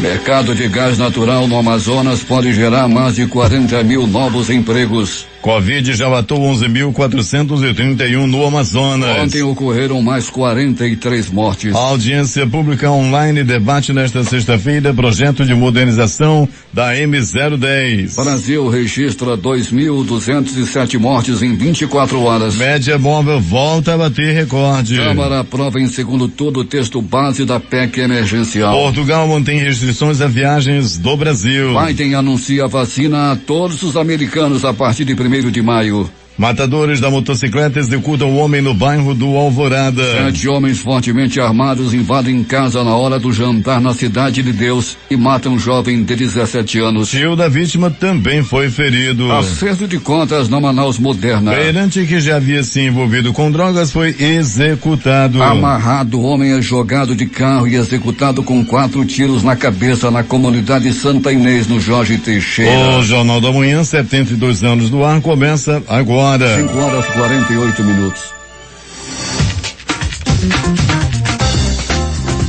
Mercado de gás natural no Amazonas pode gerar mais de 40 mil novos empregos. Covid já matou 11.431 no Amazonas. Ontem ocorreram mais 43 mortes. A audiência pública online debate nesta sexta-feira projeto de modernização da M010. Brasil registra 2.207 mortes em 24 horas. Média móvel volta a bater recorde. Câmara aprova em segundo turno o texto base da PEC emergencial. Portugal mantém restrições a viagens do Brasil. Biden anuncia vacina a todos os americanos a partir de 1º de maio. Matadores da motocicleta executam o homem no bairro do Alvorada. 7 homens fortemente armados invadem casa na hora do jantar na Cidade de Deus e matam um jovem de 17 anos. Tio da vítima também foi ferido. Acerto de contas na Manaus Moderna. Beirante que já havia se envolvido com drogas foi executado. Amarrado, homem é jogado de carro e executado com 4 tiros na cabeça na comunidade Santa Inês, no Jorge Teixeira. O Jornal da Manhã, 72 anos do ar, começa agora. 5 horas 48 minutos.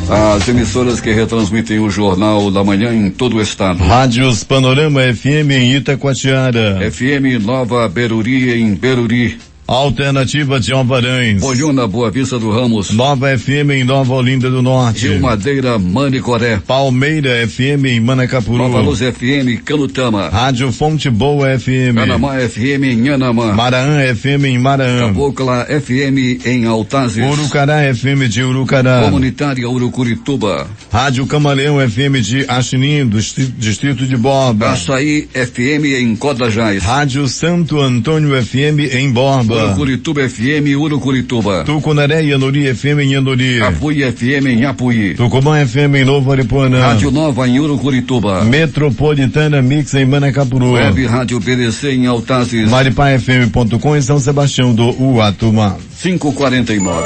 As emissoras que retransmitem o Jornal da Manhã em todo o estado. Rádios Panorama FM em Itacoatiara. FM Nova Beruri em Beruri. Alternativa de Alvarães. Olhona, Boa Vista do Ramos. Nova FM em Nova Olinda do Norte. Rio Madeira, Manicoré. Palmeira FM em Manacapuru. Nova Luz FM, Canutama. Rádio Fonte Boa FM. Panamá FM em Anamã. Maraã FM em Maraã. Cabocla FM em Altazes. Urucará FM de Urucará. Comunitária Urucurituba. Rádio Camaleão FM de Axinim, do Distrito de Borba. Açaí FM em Codajás. Rádio Santo Antônio FM em Borba. Urucurituba FM, Urucurituba. Tucunaré e Anuri FM em Anuri. Apuí FM em Apuí. Tucumã FM em Novo Aripuanã. Rádio Nova em Urucurituba. Metropolitana Mix em Manacapuru. Web Rádio BDC em Altazes. MaripaFM.com em São Sebastião do Uatumã. 5:49.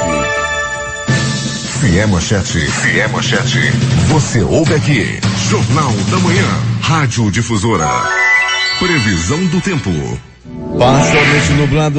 Manchete. Você ouve aqui. Jornal da Manhã. Rádio Difusora. Previsão do tempo. Parcialmente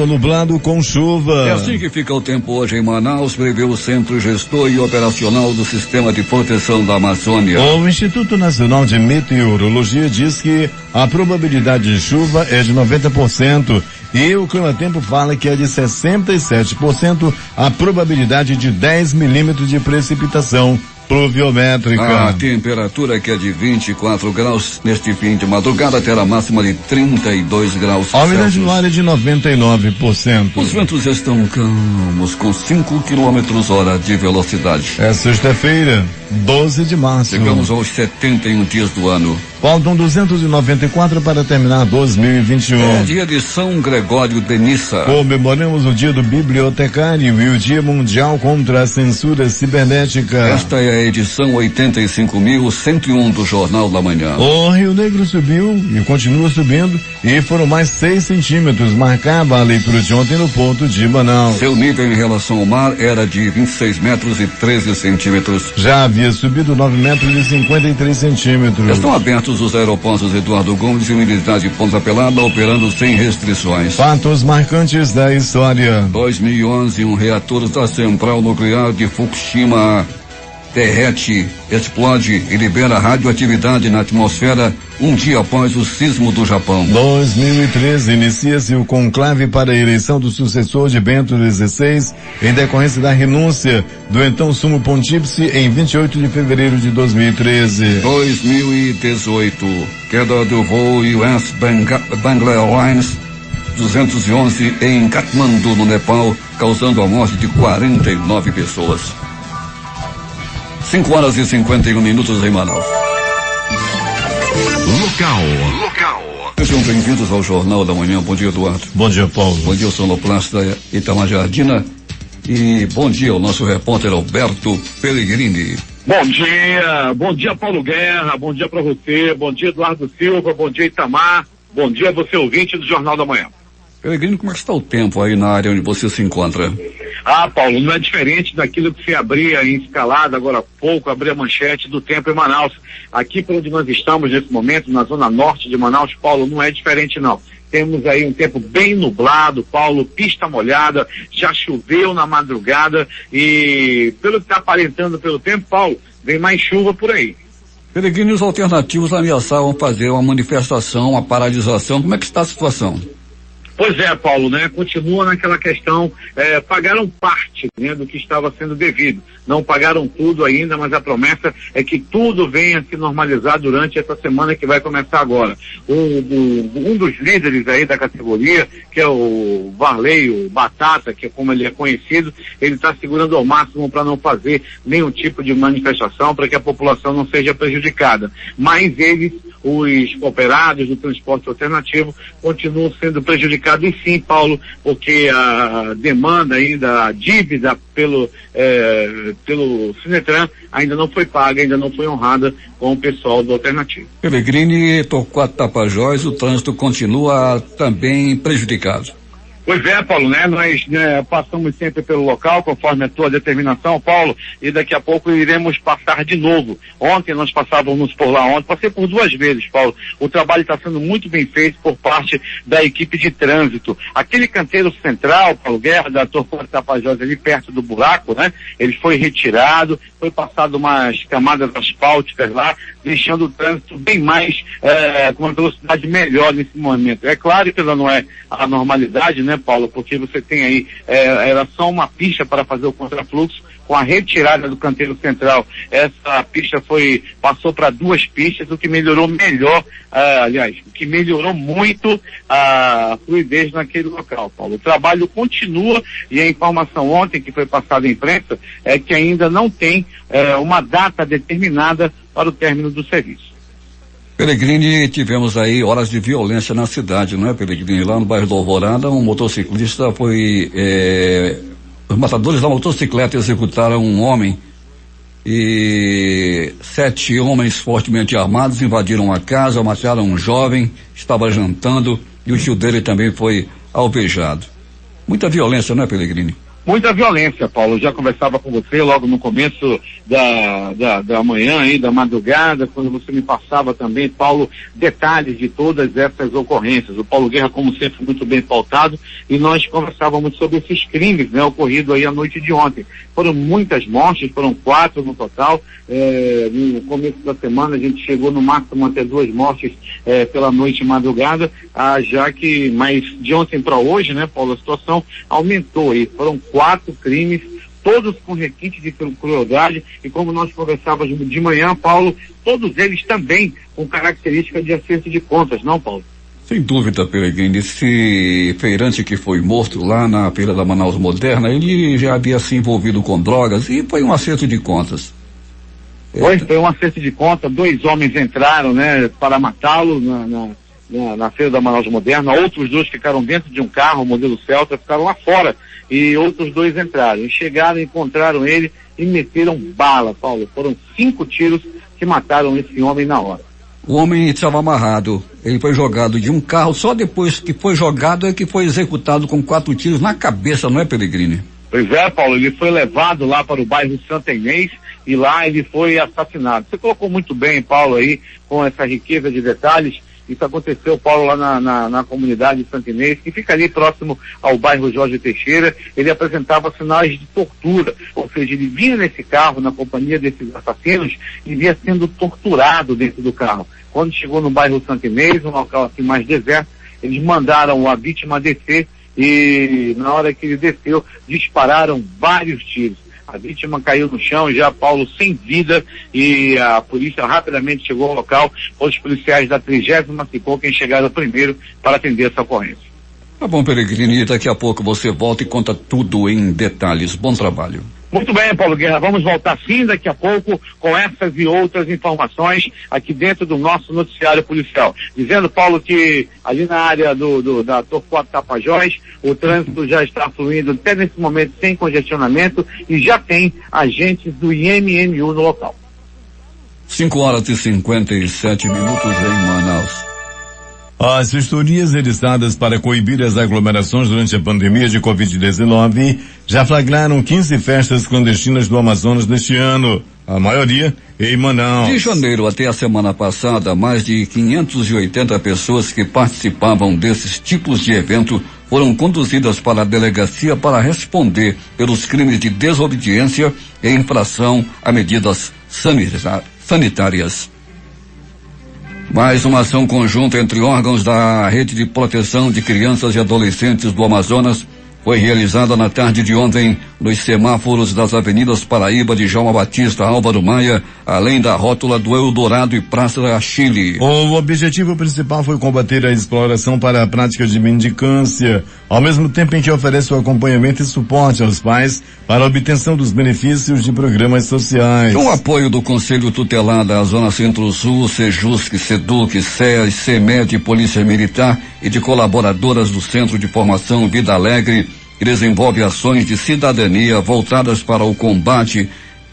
nublado com chuva. É assim que fica o tempo hoje em Manaus, prevê o Centro Gestor e Operacional do Sistema de Proteção da Amazônia. O Instituto Nacional de Meteorologia diz que a probabilidade de chuva é de 90% e o Climatempo fala que é de 67% a probabilidade de 10 milímetros de precipitação pluviométrica. A temperatura que é de 24 graus neste fim de madrugada terá máxima de 32 graus. A umidade no ar é de 99%. Os ventos estão calmos com 5 km/h de velocidade. É sexta-feira, 12 de março. Chegamos aos 71 dias do ano. Faltam 294 para terminar 2021. É dia de São Gregório de Nissa. Comemoramos o dia do bibliotecário e o dia mundial contra a censura cibernética. Esta é a edição 85.101 do Jornal da Manhã. O Rio Negro subiu e continua subindo e foram mais 6 centímetros. Marcava a leitura de ontem no ponto de Manaus. Seu nível em relação ao mar era de 26 metros e 13 centímetros. Já havia subido 9 metros e 53 centímetros. Estão abertos os aeroportos Eduardo Gomes e Unidade de Ponta Pelada, operando sem restrições. Fatos marcantes da história. 2011, um reator da central nuclear de Fukushima derrete, explode e libera radioatividade na atmosfera um dia após o sismo do Japão. 2013, inicia-se o conclave para a eleição do sucessor de Bento XVI em decorrência da renúncia do então sumo pontífice em 28 de fevereiro de 2013. 2018, queda do voo US Bangla Airlines 211 em Katmandu, no Nepal, causando a morte de 49 pessoas. 5 horas e 51 minutos em Manaus. Local. Sejam bem-vindos ao Jornal da Manhã. Bom dia, Eduardo. Bom dia, Paulo. Bom dia, o sonoplasta Itamar Jardina. E bom dia ao nosso repórter Alberto Pellegrini. Bom dia Paulo Guerra, bom dia para você, bom dia Eduardo Silva, bom dia Itamar, bom dia você ouvinte do Jornal da Manhã. Pellegrini, como é que está o tempo aí na área onde você se encontra? Paulo, não é diferente daquilo que se abria em escalada agora há pouco, abria a manchete do tempo em Manaus. Aqui por onde nós estamos nesse momento, na zona norte de Manaus, Paulo, não é diferente não. Temos aí um tempo bem nublado, Paulo, pista molhada, já choveu na madrugada e pelo que está aparentando pelo tempo, Paulo, vem mais chuva por aí. Peregrinos alternativos ameaçavam fazer uma manifestação, uma paralisação. Como é que está a situação? Pois é, Paulo, né? Continua naquela questão, pagaram parte, né, do que estava sendo devido. Não pagaram tudo ainda, mas a promessa é que tudo venha se normalizar durante essa semana que vai começar agora. Um dos líderes aí da categoria, que é o Varley, o Batata, que é como ele é conhecido, ele está segurando ao máximo para não fazer nenhum tipo de manifestação, para que a população não seja prejudicada. Mas eles, os cooperados do transporte alternativo, continuam sendo prejudicados. E sim, Paulo, porque a demanda ainda, a dívida pelo Sinetran ainda não foi paga, ainda não foi honrada com o pessoal do alternativo. Peregrini, Torquato Tapajós, o trânsito continua também prejudicado. Pois é, Paulo, né? Nós passamos sempre pelo local, conforme a tua determinação, Paulo, e daqui a pouco iremos passar de novo. Ontem nós passávamos por lá, passei por 2 vezes, Paulo. O trabalho está sendo muito bem feito por parte da equipe de trânsito. Aquele canteiro central, Paulo Guerra, da Torquato Tapajós, ali perto do buraco, né? Ele foi retirado, foi passado umas camadas asfálticas lá, deixando o trânsito bem mais, com uma velocidade melhor nesse momento. É claro que ela não é a normalidade, né, Paulo? Porque você tem aí, era só uma pista para fazer o contrafluxo. Com a retirada do canteiro central, essa pista passou para 2 pistas, o que melhorou o que melhorou muito a fluidez naquele local, Paulo. O trabalho continua e a informação ontem que foi passada à imprensa é que ainda não tem uma data determinada para o término do serviço. Peregrini, tivemos aí horas de violência na cidade, não é, Peregrini? Lá no bairro do Alvorada, um motociclista os matadores da motocicleta executaram um homem e 7 homens fortemente armados invadiram a casa, mataram um jovem, estava jantando e o tio dele também foi alvejado. Muita violência, não é, Peregrini? Muita violência, Paulo. Eu já conversava com você logo no começo da manhã aí, da madrugada, quando você me passava também, Paulo, detalhes de todas essas ocorrências. O Paulo Guerra, como sempre, muito bem pautado, e nós conversávamos sobre esses crimes, né, ocorridos aí a noite de ontem. Foram muitas mortes, foram 4 no total. No começo da semana a gente chegou no máximo até 2 mortes pela noite e madrugada, mas de ontem para hoje, né, Paulo, a situação aumentou aí. Foram 4 crimes, todos com requinte de crueldade, e como nós conversávamos de manhã, Paulo, todos eles também com característica de acerto de contas, não, Paulo? Sem dúvida, Peregrini, esse feirante que foi morto lá na Feira da Manaus Moderna, ele já havia se envolvido com drogas e foi um acerto de contas. Foi um acerto de contas, 2 homens entraram, né, para matá-lo na Feira da Manaus Moderna, outros 2 ficaram dentro de um carro, modelo Celta, ficaram lá fora, e outros 2 entraram, e chegaram, encontraram ele e meteram bala, Paulo. Foram 5 tiros que mataram esse homem na hora. O homem estava amarrado, ele foi jogado de um carro, só depois que foi jogado é que foi executado com 4 tiros na cabeça, não é, Peregrini? Pois é, Paulo, ele foi levado lá para o bairro Santa Inês e lá ele foi assassinado. Você colocou muito bem, Paulo, aí, com essa riqueza de detalhes. Isso aconteceu, Paulo, lá na comunidade de Santa Inês, que fica ali próximo ao bairro Jorge Teixeira. Ele apresentava sinais de tortura, ou seja, ele vinha nesse carro, na companhia desses assassinos, e vinha sendo torturado dentro do carro. Quando chegou no bairro Santa Inês, um local assim mais deserto, eles mandaram a vítima descer e na hora que ele desceu, dispararam vários tiros. A vítima caiu no chão, já, Paulo, sem vida, e a polícia rapidamente chegou ao local. Os policiais da 30ª ficou quem chegaram primeiro para atender essa ocorrência. Tá bom, Peregrini, daqui a pouco você volta e conta tudo em detalhes. Bom trabalho. Muito bem, Paulo Guerra, vamos voltar sim daqui a pouco com essas e outras informações aqui dentro do nosso noticiário policial. Dizendo, Paulo, que ali na área da Torquato Tapajós, o trânsito já está fluindo até nesse momento sem congestionamento e já tem agentes do IMMU no local. 5h57 em Manaus. As vistorias realizadas para coibir as aglomerações durante a pandemia de Covid-19 já flagraram 15 festas clandestinas do Amazonas neste ano, a maioria em Manaus. De janeiro até a semana passada, mais de 580 pessoas que participavam desses tipos de evento foram conduzidas para a delegacia para responder pelos crimes de desobediência e infração a medidas sanitárias. Mais uma ação conjunta entre órgãos da Rede de Proteção de Crianças e Adolescentes do Amazonas foi realizada na tarde de ontem nos semáforos das avenidas Paraíba, de Djalma Batista, Álvaro Maia, além da rótula do Eldorado e Praça da Chile. O objetivo principal foi combater a exploração para a prática de mendicância, ao mesmo tempo em que oferece o acompanhamento e suporte aos pais para a obtenção dos benefícios de programas sociais. Com o apoio do Conselho Tutelar da Zona Centro-Sul, Sejusc, Seduc, SEAS, CEMED, Polícia Militar e de colaboradoras do Centro de Formação Vida Alegre, que desenvolve ações de cidadania voltadas para o combate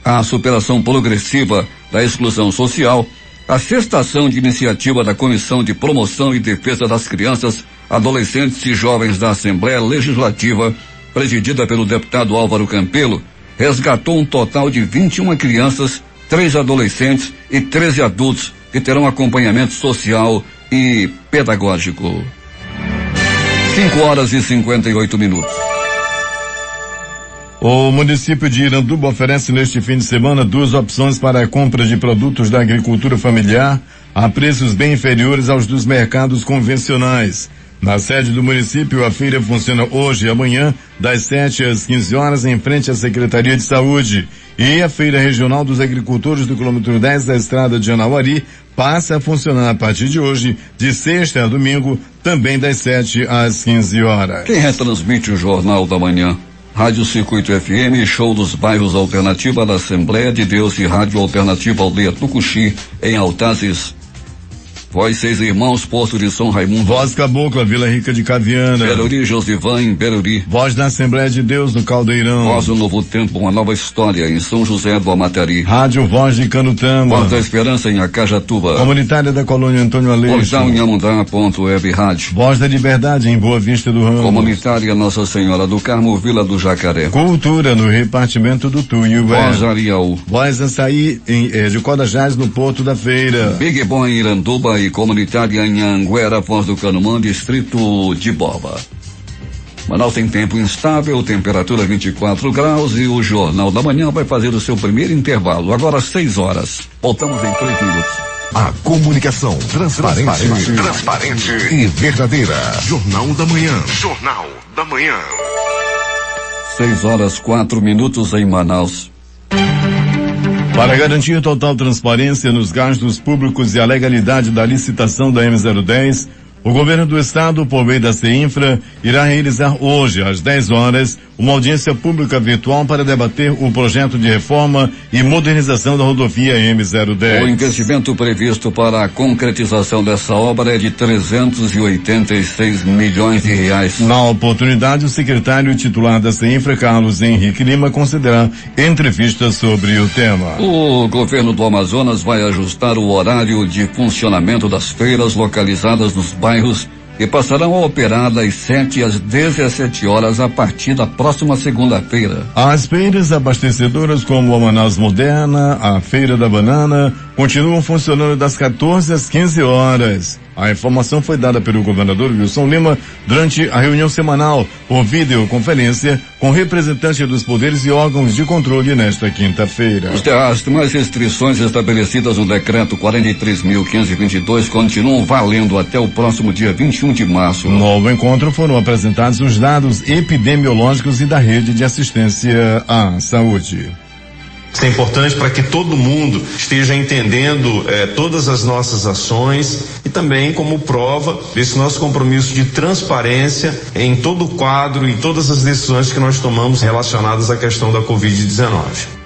à superação progressiva da exclusão social, a sexta ação de iniciativa da Comissão de Promoção e Defesa das Crianças, Adolescentes e Jovens da Assembleia Legislativa, presidida pelo deputado Álvaro Campelo, resgatou um total de 21 crianças, 3 adolescentes e 13 adultos que terão acompanhamento social e pedagógico. 5:58. O município de Iranduba oferece neste fim de semana 2 opções para a compra de produtos da agricultura familiar a preços bem inferiores aos dos mercados convencionais. Na sede do município, a feira funciona hoje e amanhã, das 7 às 15 horas, em frente à Secretaria de Saúde. E a Feira Regional dos Agricultores do quilômetro 10 da estrada de Anauari passa a funcionar a partir de hoje, de sexta a domingo, também das 7 às 15 horas. Quem retransmite o Jornal da Manhã? Rádio Circuito FM, Show dos Bairros Alternativa da Assembleia de Deus e Rádio Alternativa Aldeia Tucuxi, em Altazes. Voz Seis Irmãos, Posto de São Raimundo. Voz Cabocla, Vila Rica de Caviana. Beruri, Josivan, em Beruri. Voz da Assembleia de Deus, no Caldeirão. Voz do Novo Tempo, uma nova história, em São José do Amatari. Rádio Voz de Canutama. Voz da Esperança, em Acajatuba. Comunitária da Colônia Antônio Aleixo. Portal em Amundá.web Rádio. Voz da Liberdade, em Boa Vista do Ramos. Comunitária Nossa Senhora do Carmo, Vila do Jacaré. Cultura, no repartimento do Tuiué. Voz Ariel. Voz Açaí, de Codajás, no Porto da Feira. Big Bom em Iranduba e Comunitária em Anguera, Foz do Canumã, distrito de Boba. Manaus tem tempo instável, temperatura 24 graus e o Jornal da Manhã vai fazer o seu primeiro intervalo, agora 6 horas. Voltamos em 3 minutos. A comunicação transparente e verdadeira. Jornal da Manhã. Jornal da Manhã. 6:04 em Manaus. Para garantir total transparência nos gastos públicos e a legalidade da licitação da M010, o governo do estado, por meio da CEINFRA, irá realizar hoje, às 10 horas, uma audiência pública virtual para debater o projeto de reforma e modernização da rodovia M010. O investimento previsto para a concretização dessa obra é de 386 milhões de reais. Na oportunidade, o secretário titular da CEINFRA, Carlos Henrique Lima, concederá entrevista sobre o tema. O governo do Amazonas vai ajustar o horário de funcionamento das feiras localizadas nos bairros que passarão a operar das 7 às 17 horas a partir da próxima segunda-feira. As feiras abastecedoras como a Manaus Moderna, a Feira da Banana, continuam funcionando das 14 às 15 horas. A informação foi dada pelo governador Wilson Lima durante a reunião semanal por videoconferência com representantes dos poderes e órgãos de controle nesta quinta-feira. As demais restrições estabelecidas no decreto 43.522 continuam valendo até o próximo dia 21 de março. No novo encontro foram apresentados os dados epidemiológicos e da rede de assistência à saúde. Isso é importante para que todo mundo esteja entendendo todas as nossas ações e também como prova desse nosso compromisso de transparência em todo o quadro e todas as decisões que nós tomamos relacionadas à questão da Covid-19.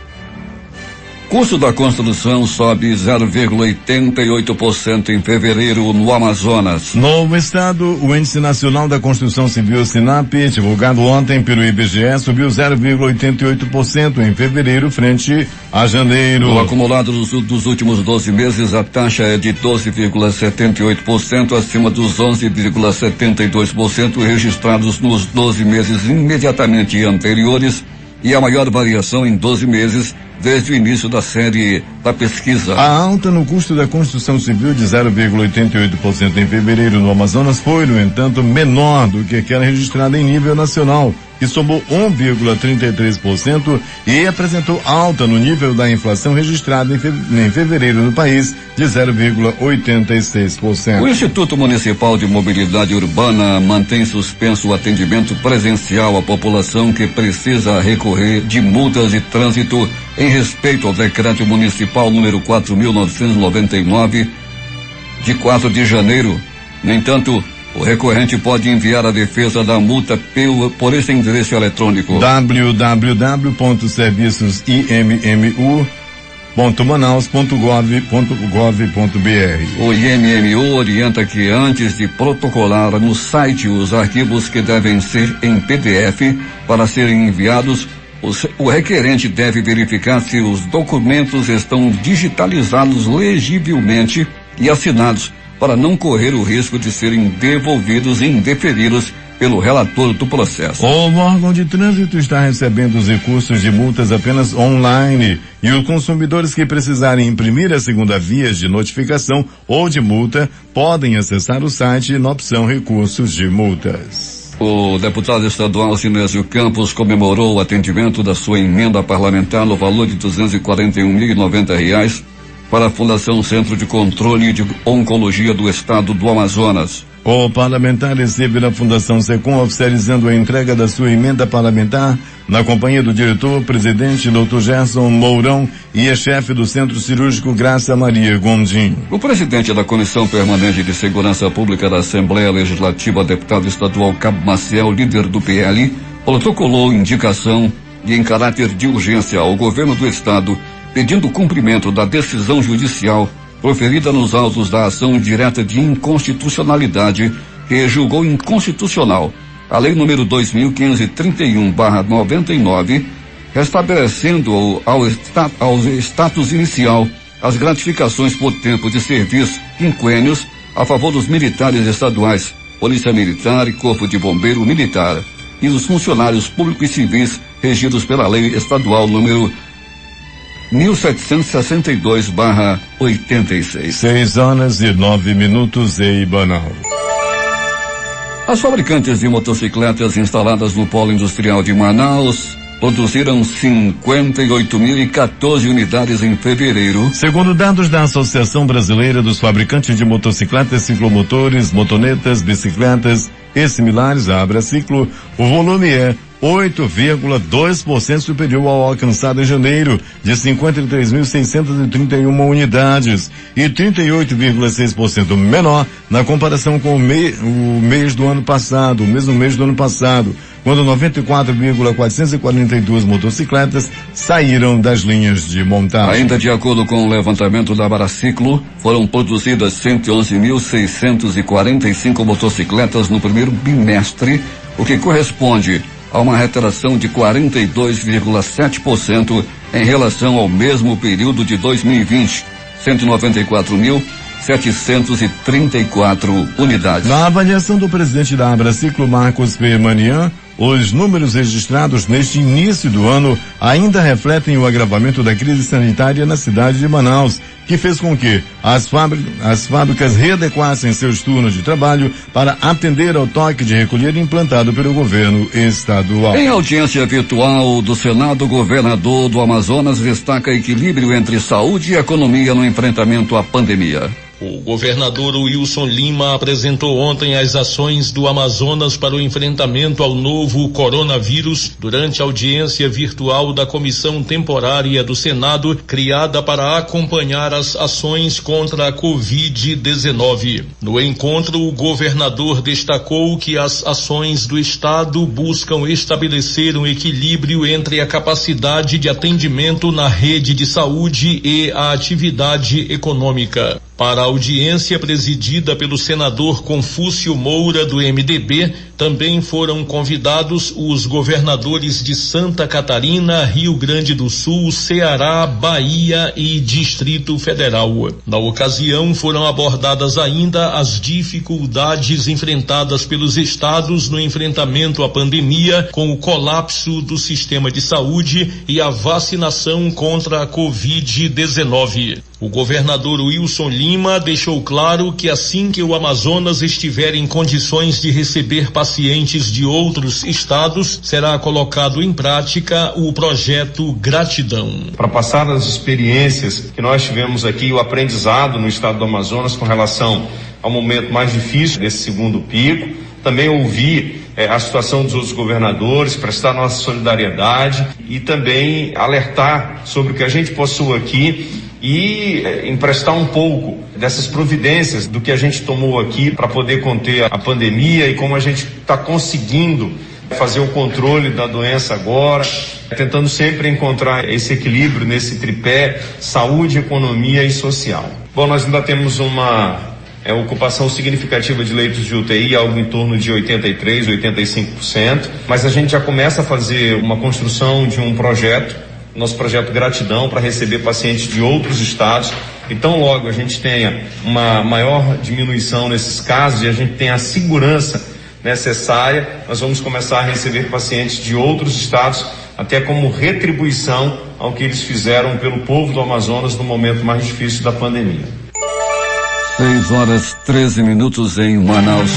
Custo da construção sobe 0,88% em fevereiro no Amazonas. No estado, o Índice Nacional da Construção Civil, SINAP, divulgado ontem pelo IBGE, subiu 0,88% em fevereiro frente a janeiro. No acumulado dos últimos 12 meses, a taxa é de 12,78%, acima dos 11,72% registrados nos 12 meses imediatamente anteriores, e a maior variação em 12 meses desde o início da série da pesquisa. A alta no custo da construção civil de 0,88% em fevereiro no Amazonas foi, no entanto, menor do que aquela registrada em nível nacional, que somou 1,33% e apresentou alta no nível da inflação registrada em fevereiro no país de 0,86%. O Instituto Municipal de Mobilidade Urbana mantém suspenso o atendimento presencial à população que precisa recorrer de multas de trânsito em respeito ao decreto municipal número 4.999 de 4 de janeiro. No entanto, o recorrente pode enviar a defesa da multa por esse endereço eletrônico: www.serviçosimm.manaus.gov.br. O IMMU orienta que antes de protocolar no site os arquivos que devem ser em PDF para serem enviados, o requerente deve verificar se os documentos estão digitalizados legivelmente e assinados, para não correr o risco de serem devolvidos e indeferidos pelo relator do processo. O órgão de trânsito está recebendo os recursos de multas apenas online e os consumidores que precisarem imprimir a segunda via de notificação ou de multa podem acessar o site na opção Recursos de Multas. O deputado estadual Sinésio Campos comemorou o atendimento da sua emenda parlamentar no valor de R$241.090 para a Fundação Centro de Controle de Oncologia do Estado do Amazonas. O parlamentar esteve na Fundação Secom oficializando a entrega da sua emenda parlamentar na companhia do diretor-presidente Dr. Gerson Mourão e a chefe do Centro Cirúrgico Graça Maria Gondim. O presidente da Comissão Permanente de Segurança Pública da Assembleia Legislativa, deputado estadual Cabo Maciel, líder do PL, protocolou indicação e em caráter de urgência ao governo do estado, pedindo cumprimento da decisão judicial proferida nos autos da ação direta de inconstitucionalidade, que julgou inconstitucional a Lei número 2.531/99, restabelecendo ao status inicial as gratificações por tempo de serviço quinquênios a favor dos militares estaduais, Polícia Militar e Corpo de Bombeiro Militar, e dos funcionários públicos e civis regidos pela Lei Estadual número 1762/86. 6h09 em Manaus. As fabricantes de motocicletas instaladas no Polo Industrial de Manaus produziram 58.014 unidades em fevereiro. Segundo dados da Associação Brasileira dos Fabricantes de Motocicletas, Ciclomotores, Motonetas, Bicicletas e similares, a Abraciclo, o volume é 8,2% superior ao alcançado em janeiro, de 53.631 unidades, e 38,6% menor na comparação com o mês do ano passado, o mesmo mês do ano passado, quando 94,442 motocicletas saíram das linhas de montagem. Ainda de acordo com o levantamento da Abraciclo, foram produzidas 111.645 motocicletas no primeiro bimestre, o que corresponde a uma retração de 42,7% em relação ao mesmo período de 2020, 194.734 unidades. Na avaliação do presidente da Abraciclo, Marcos Permanian, os números registrados neste início do ano ainda refletem o agravamento da crise sanitária na cidade de Manaus, que fez com que as fábricas readequassem seus turnos de trabalho para atender ao toque de recolher implantado pelo governo estadual. Em audiência virtual do Senado, o governador do Amazonas destaca equilíbrio entre saúde e economia no enfrentamento à pandemia. O governador Wilson Lima apresentou ontem as ações do Amazonas para o enfrentamento ao novo coronavírus durante a audiência virtual da Comissão Temporária do Senado, criada para acompanhar as ações contra a Covid-19. No encontro, o governador destacou que as ações do Estado buscam estabelecer um equilíbrio entre a capacidade de atendimento na rede de saúde e a atividade econômica. Para a audiência presidida pelo senador Confúcio Moura, do MDB, Também foram convidados os governadores de Santa Catarina, Rio Grande do Sul, Ceará, Bahia e Distrito Federal. Na ocasião, foram abordadas ainda as dificuldades enfrentadas pelos estados no enfrentamento à pandemia, com o colapso do sistema de saúde e a vacinação contra a Covid-19. O governador Wilson Lima deixou claro que assim que o Amazonas estiver em condições de receber pacientes de outros estados, será colocado em prática o projeto Gratidão. Para passar as experiências que nós tivemos aqui, o aprendizado no estado do Amazonas com relação ao momento mais difícil desse segundo pico, também ouvir a situação dos outros governadores, prestar nossa solidariedade e também alertar sobre o que a gente possui aqui e emprestar um pouco dessas providências do que a gente tomou aqui para poder conter a pandemia e como a gente está conseguindo fazer o controle da doença agora, tentando sempre encontrar esse equilíbrio nesse tripé saúde, economia e social. Bom, nós ainda temos uma ocupação significativa de leitos de UTI, algo em torno de 83%, 85%, mas a gente já começa a fazer uma construção de um projeto, nosso projeto Gratidão, para receber pacientes de outros estados. Então, logo a gente tenha uma maior diminuição nesses casos e a gente tenha a segurança necessária, nós vamos começar a receber pacientes de outros estados, até como retribuição ao que eles fizeram pelo povo do Amazonas no momento mais difícil da pandemia. 6:13 em Manaus.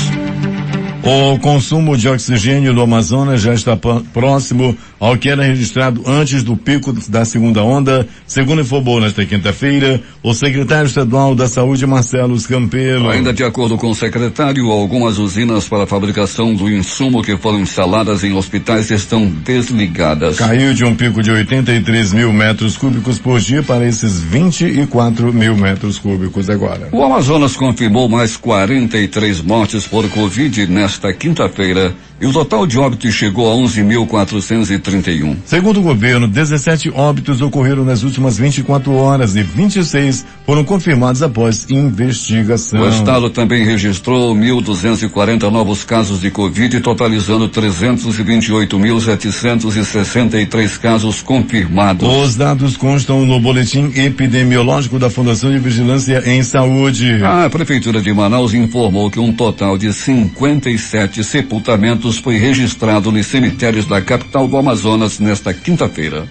O consumo de oxigênio do Amazonas já está próximo ao que era registrado antes do pico da segunda onda, segundo informou nesta quinta-feira o secretário estadual da Saúde, Marcelo Campelo. Ainda de acordo com o secretário, algumas usinas para a fabricação do insumo que foram instaladas em hospitais estão desligadas. Caiu de um pico de 83 mil metros cúbicos por dia para esses 24 mil metros cúbicos agora. O Amazonas confirmou mais 43 mortes por Covid nesta quinta-feira e o total de óbitos chegou a 11.431. Segundo o governo, 17 óbitos ocorreram nas últimas 24 horas e 26 foram confirmados após investigação. O estado também registrou 1.240 novos casos de Covid, totalizando 328.763 casos confirmados. Os dados constam no boletim epidemiológico da Fundação de Vigilância em Saúde. A Prefeitura de Manaus informou que um total de 57 sepultamentos foi registrado nos cemitérios da capital do Amazonas nesta quinta-feira.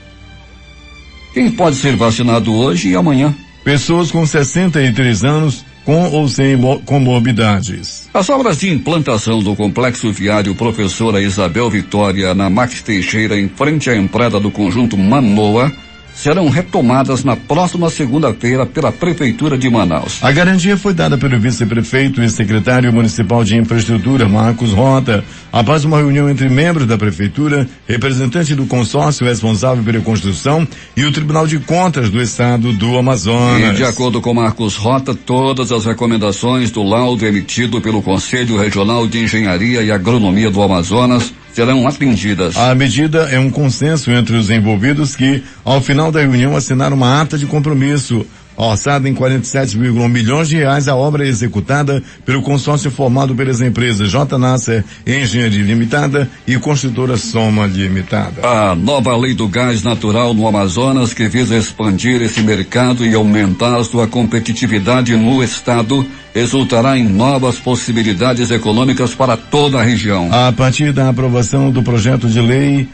Quem pode ser vacinado hoje e amanhã? Pessoas com 63 anos com ou sem comorbidades. As obras de implantação do complexo viário Professora Isabel Vitória na Max Teixeira, em frente à entrada do conjunto Manoa, serão retomadas na próxima segunda-feira pela Prefeitura de Manaus. A garantia foi dada pelo vice-prefeito e secretário municipal de infraestrutura, Marcos Rota, após uma reunião entre membros da Prefeitura, representante do consórcio responsável pela construção e o Tribunal de Contas do Estado do Amazonas. E de acordo com Marcos Rota, todas as recomendações do laudo emitido pelo Conselho Regional de Engenharia e Agronomia do Amazonas serão atendidas. A medida é um consenso entre os envolvidos que, ao final da reunião, assinaram uma ata de compromisso. Orçada em 47,1 milhões de reais, a obra é executada pelo consórcio formado pelas empresas J. Nasser Engenharia Limitada e Construtora Soma Limitada. A nova lei do gás natural no Amazonas, que visa expandir esse mercado e aumentar sua competitividade no estado, resultará em novas possibilidades econômicas para toda a região. A partir da aprovação do projeto de lei,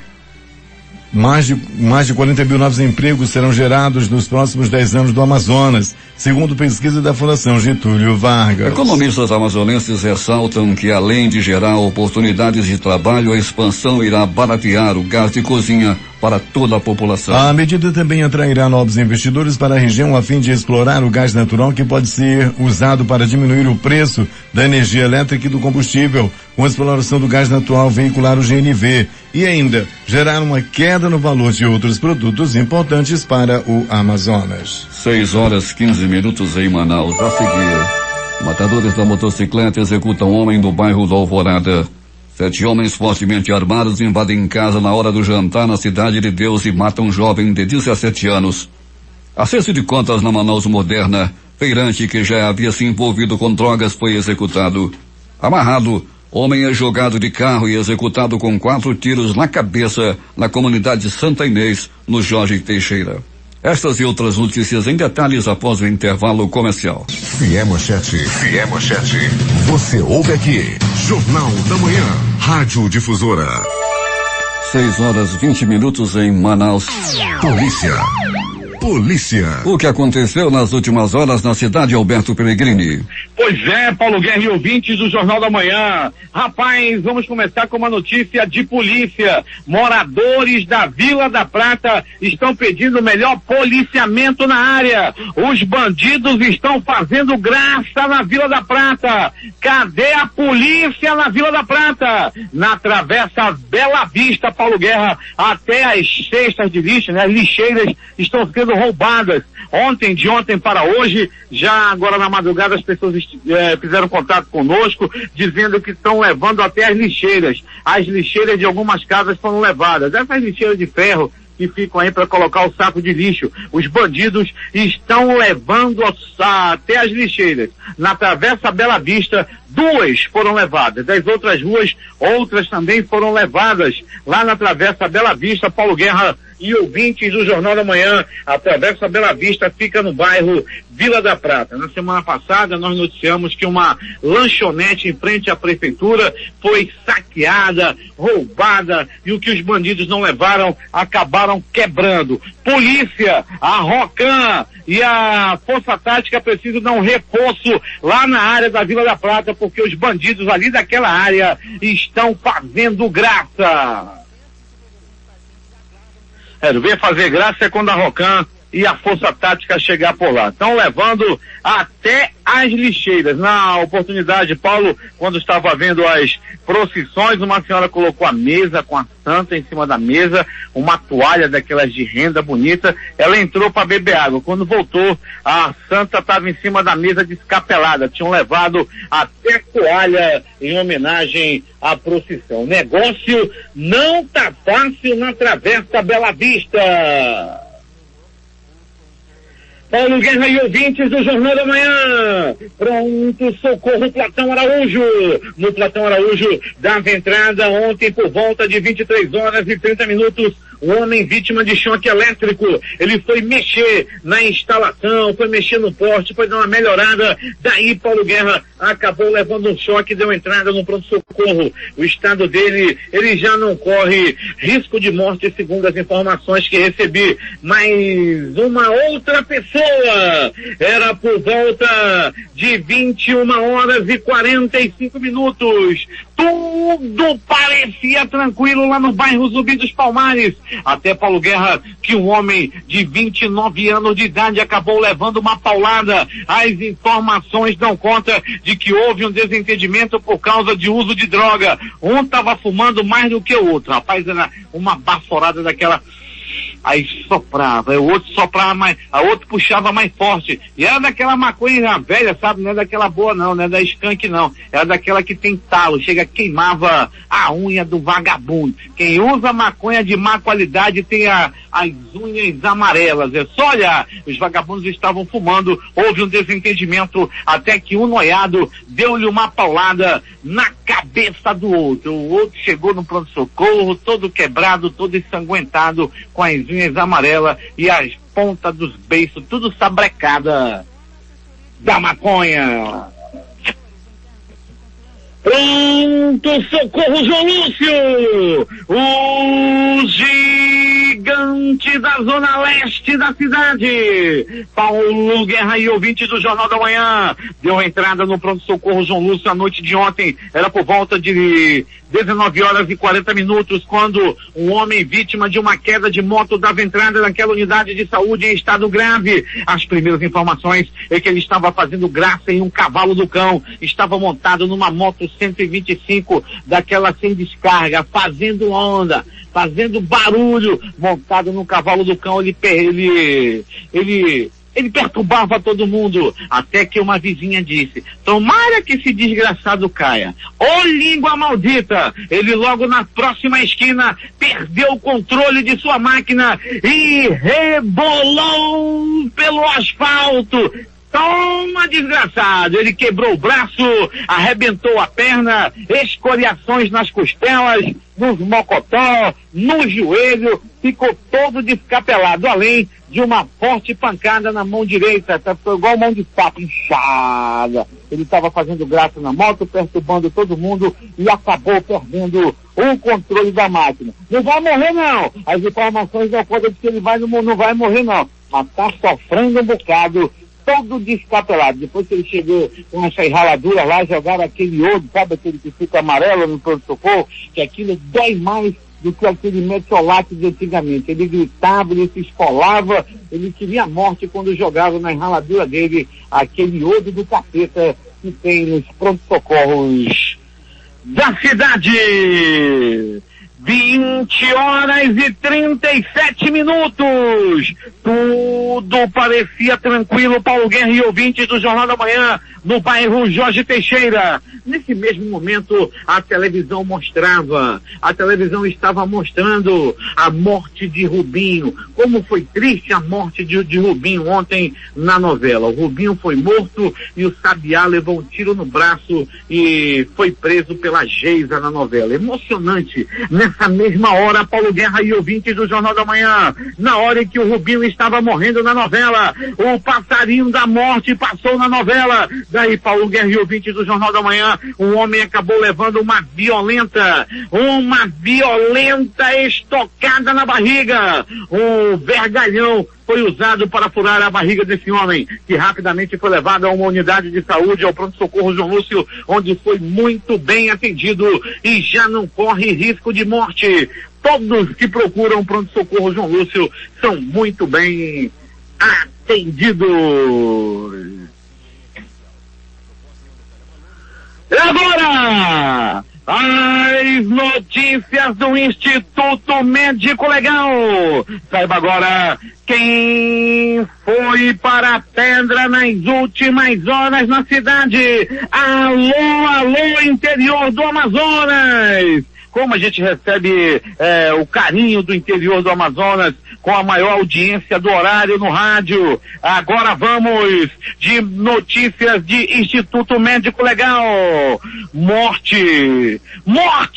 mais de 40 mil novos empregos serão gerados nos próximos 10 anos do Amazonas, segundo pesquisa da Fundação Getúlio Vargas. Economistas amazonenses ressaltam que, além de gerar oportunidades de trabalho, a expansão irá baratear o gás de cozinha para toda a população. A medida também atrairá novos investidores para a região a fim de explorar o gás natural, que pode ser usado para diminuir o preço da energia elétrica e do combustível, com a exploração do gás natural veicular, o GNV, e ainda gerar uma queda no valor de outros produtos importantes para o Amazonas. 6:15 em Manaus. A seguir, matadores da motocicleta executam homem no bairro do Alvorada. 7 homens fortemente armados invadem casa na hora do jantar na Cidade de Deus e matam um jovem de 17 anos. Acerto de contas na Manaus Moderna, feirante que já havia se envolvido com drogas foi executado. Amarrado, Homem é jogado de carro e executado com 4 tiros na cabeça na comunidade Santa Inês, no Jorge Teixeira. Estas e outras notícias em detalhes após o intervalo comercial. Fiel Manchete. Você ouve aqui. Jornal da Manhã. Rádio Difusora. 6h20 em Manaus. Polícia. O que aconteceu nas últimas horas na cidade, Alberto Peregrini? Pois é, Paulo Guerra e ouvintes do Jornal da Manhã. Rapaz, vamos começar com uma notícia de polícia. Moradores da Vila da Prata estão pedindo melhor policiamento na área. Os bandidos estão fazendo graça na Vila da Prata. Cadê a polícia na Vila da Prata? Na Travessa Bela Vista, Paulo Guerra, até as cestas de lixo, né? As lixeiras estão sendo roubadas. De ontem para hoje, já agora na madrugada as pessoas fizeram contato conosco, dizendo que estão levando até as lixeiras. As lixeiras de algumas casas foram levadas. Essas lixeiras de ferro que ficam aí para colocar o saco de lixo. Os bandidos estão levando até as lixeiras. Na Travessa Bela Vista, 2 foram levadas. Das outras ruas, outras também foram levadas. Lá na Travessa Bela Vista, Paulo Guerra e ouvintes do Jornal da Manhã, a Travessa Bela Vista fica no bairro Vila da Prata. Na semana passada nós noticiamos que uma lanchonete em frente à prefeitura foi saqueada, roubada, e o que os bandidos não levaram acabaram quebrando. Polícia, a Rocan e a Força Tática precisam dar um reforço lá na área da Vila da Prata, porque os bandidos ali daquela área estão fazendo graça. Vem fazer graça é quando a Rocan e a Força Tática chegar por lá. Estão levando até as lixeiras. Na oportunidade, Paulo, quando estava vendo as procissões, uma senhora colocou a mesa com a santa em cima da mesa, uma toalha daquelas de renda bonita. Ela entrou para beber água. Quando voltou, a santa estava em cima da mesa descapelada. Tinham levado até toalha em homenagem à procissão. O negócio não tá fácil na Travessa Bela Vista. Paulo Guerra e ouvintes do Jornal da Manhã. Pronto, socorro, Platão Araújo. No Platão Araújo dava entrada ontem por volta de 23h30. Um homem vítima de choque elétrico. Ele foi mexer na instalação, foi mexer no poste, foi dar uma melhorada. Daí, Paulo Guerra acabou levando um choque e deu entrada no pronto-socorro. O estado dele, ele já não corre risco de morte, segundo as informações que recebi. Mas uma outra pessoa, era por volta de 21h45. Tudo parecia tranquilo lá no bairro Zumbi dos Palmares. Até, Paulo Guerra, que um homem de 29 anos de idade acabou levando uma paulada. As informações dão conta de que houve um desentendimento por causa de uso de droga. Um estava fumando mais do que o outro. Rapaz, era uma baforada daquela. Aí soprava, o outro soprava mais, a outro puxava mais forte. E era daquela maconha velha, sabe? Não é daquela boa não, não é da skunk não. Era daquela que tem talo, chega, queimava a unha do vagabundo. Quem usa maconha de má qualidade tem as unhas amarelas. É só olhar, os vagabundos estavam fumando, houve um desentendimento, até que um noiado deu-lhe uma paulada na cabeça do outro. O outro chegou no pronto-socorro, todo quebrado, todo ensanguentado, com as unhas amarelas e as pontas dos beiços, tudo sabrecada da maconha. Pronto, socorro, João Lúcio! O gigante da zona leste da cidade, Paulo Guerra e ouvintes do Jornal da Manhã, deu entrada no pronto-socorro João Lúcio a noite de ontem. Era por volta de 19h40, quando um homem vítima de uma queda de moto dava entrada naquela unidade de saúde em estado grave. As primeiras informações é que ele estava fazendo graça em um cavalo do cão, estava montado numa moto 125, daquela sem descarga, fazendo onda, fazendo barulho, montado no cavalo do cão. Ele perturbava todo mundo, até que uma vizinha disse: tomara que esse desgraçado caia. Ô língua maldita! Ele logo na próxima esquina perdeu o controle de sua máquina e rebolou pelo asfalto. Toma, desgraçado! Ele quebrou o braço, arrebentou a perna, escoriações nas costelas, nos mocotó, no joelho, ficou todo descapelado, além de uma forte pancada na mão direita, ficou igual mão de sapo, inchada. Ele estava fazendo graça na moto, perturbando todo mundo e acabou perdendo o controle da máquina. Não vai morrer, não! As informações dão conta de que ele não vai morrer, não. Mas tá sofrendo um bocado, todo descapelado. Depois que ele chegou com essa enraladura lá, jogaram aquele iodo, sabe aquele que fica amarelo no pronto-socorro, que aquilo dói mais do que aquele metiolate de antigamente. Ele gritava, ele se esfolava, ele queria a morte quando jogava na enraladura dele aquele iodo do capeta que tem nos pronto-socorros da cidade. 20h37. Tudo parecia tranquilo, Paulo Guerra e ouvintes do Jornal da Manhã, no bairro Jorge Teixeira. Nesse mesmo momento, a televisão estava mostrando a morte de Rubinho. Como foi triste a morte de Rubinho ontem na novela. O Rubinho foi morto e o Sabiá levou um tiro no braço e foi preso pela Geisa na novela. Emocionante. Nessa mesma hora, Paulo Guerra e ouvintes do Jornal da Manhã, na hora em que o Rubinho estava morrendo na novela, o passarinho da morte passou na novela. Daí, Paulo Guerra e ouvintes do Jornal da Manhã, um homem acabou levando uma violenta estocada na barriga. O vergalhão foi usado para furar a barriga desse homem, que rapidamente foi levado a uma unidade de saúde, ao pronto-socorro João Lúcio, onde foi muito bem atendido e já não corre risco de morte. Todos que procuram o pronto-socorro João Lúcio são muito bem atendidos. E agora, as notícias do Instituto Médico Legal. Saiba agora quem foi para a pedra nas últimas horas na cidade. Alô, interior do Amazonas. Como a gente recebe o carinho do interior do Amazonas, com a maior audiência do horário no rádio. Agora vamos de notícias de Instituto Médico Legal. Morte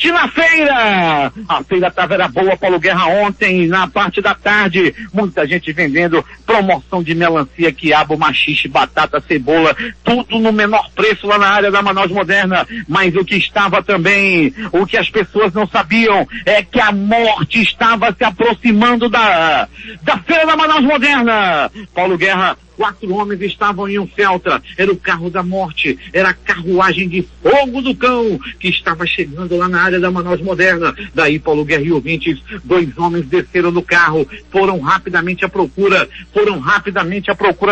na feira. A feira era boa, Paulo Guerra, ontem, na parte da tarde. Muita gente vendendo promoção de melancia, quiabo, maxixe, batata, cebola, tudo no menor preço lá na área da Manaus Moderna. Mas o que estava também, o que as pessoas não sabiam, é que a morte estava se aproximando da Feira da Manaus Moderna. Paulo Guerra, 4 homens estavam em um Celta, era o carro da morte, era a carruagem de fogo do cão, que estava chegando lá na área da Manaus Moderna. Daí, Paulo Guerra e ouvintes, 2 homens desceram do carro, foram rapidamente à procura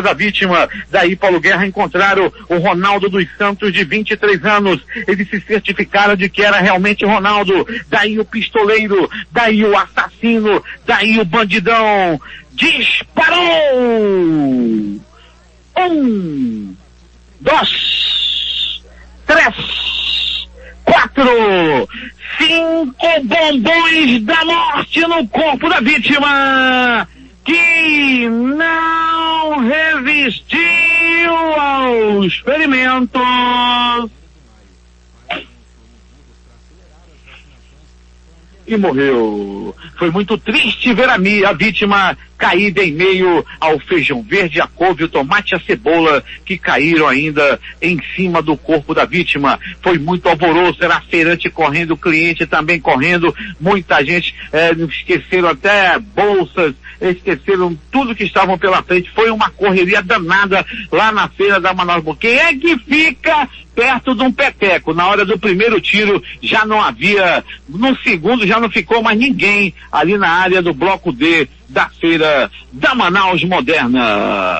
da vítima. Daí, Paulo Guerra, encontraram o Ronaldo dos Santos, de 23 anos, eles se certificaram de que era realmente Ronaldo. Daí o pistoleiro, daí o assassino, daí o bandidão disparou. 1, 2, 3, 4, 5 bombons da morte no corpo da vítima, que não resistiu aos ferimentos e morreu. Foi muito triste ver a vítima caída em meio ao feijão verde, a couve, o tomate e a cebola, que caíram ainda em cima do corpo da vítima. Foi muito alvoroço, era feirante correndo, cliente também correndo, muita gente, esqueceram até bolsas, esqueceram tudo que estavam pela frente. Foi uma correria danada lá na feira da Manaus. Quem é que fica perto de um peteco? Na hora do primeiro tiro já não havia, no segundo já não ficou mais ninguém ali na área do bloco D da feira da Manaus Moderna.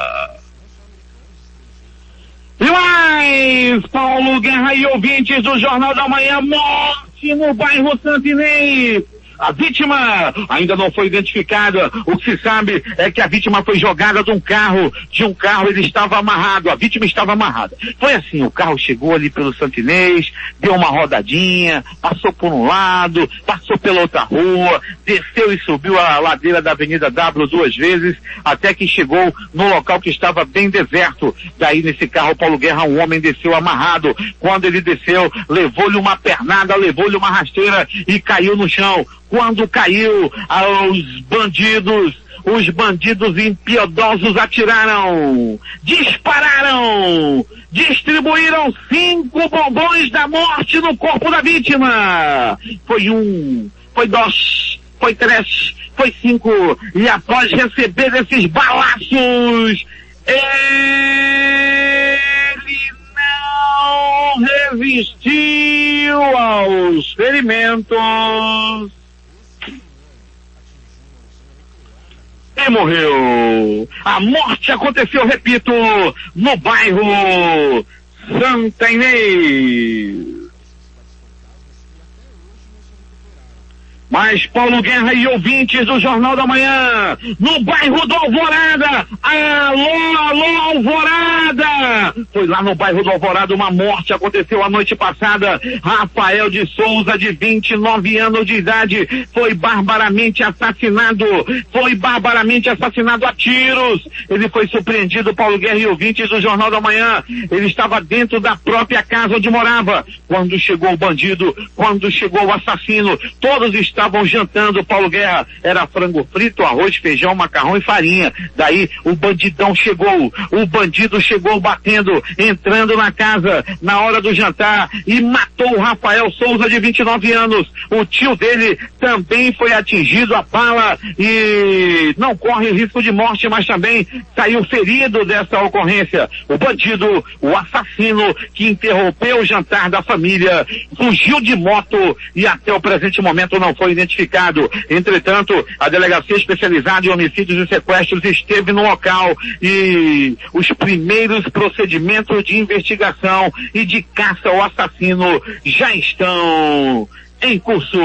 E mais, Paulo Guerra e ouvintes do Jornal da Manhã, morte no bairro Santo Inês. A vítima ainda não foi identificada. O que se sabe é que a vítima foi jogada de um carro, ele estava amarrado, a vítima estava amarrada. Foi assim, o carro chegou ali pelo Santo Inês, deu uma rodadinha, passou por um lado, passou pela outra rua, desceu e subiu a ladeira da Avenida W 2 vezes, até que chegou no local que estava bem deserto. Daí nesse carro Paulo Guerra, um homem desceu amarrado. Quando ele desceu, levou-lhe uma pernada, levou-lhe uma rasteira e caiu no chão. Quando caiu, os bandidos impiedosos atiraram, dispararam, distribuíram 5 bombons da morte no corpo da vítima. Foi 1, foi 2, foi 3, foi 5, e após receber esses balaços, ele não resistiu aos ferimentos e morreu. A morte aconteceu, repito, no bairro Santa Inês. Mas Paulo Guerra e ouvintes do Jornal da Manhã, no bairro do Alvorada, alô Alvorada! Foi lá no bairro do Alvorada, uma morte aconteceu a noite passada. Rafael de Souza, de 29 anos de idade, foi barbaramente assassinado a tiros. Ele foi surpreendido, Paulo Guerra e ouvintes do Jornal da Manhã. Ele estava dentro da própria casa onde morava. Quando chegou o bandido, quando chegou o assassino, todos estavam jantando. Paulo Guerra, era frango frito, arroz, feijão, macarrão e farinha. Daí o bandido chegou batendo, entrando na casa na hora do jantar e matou o Rafael Souza, de 29 anos. O tio dele também foi atingido a bala e não corre risco de morte, mas também saiu ferido dessa ocorrência. O bandido, o assassino que interrompeu o jantar da família, fugiu de moto e até o presente momento não foi identificado. Entretanto, a Delegacia Especializada em Homicídios e Sequestros esteve no local e os primeiros procedimentos de investigação e de caça ao assassino já estão em curso.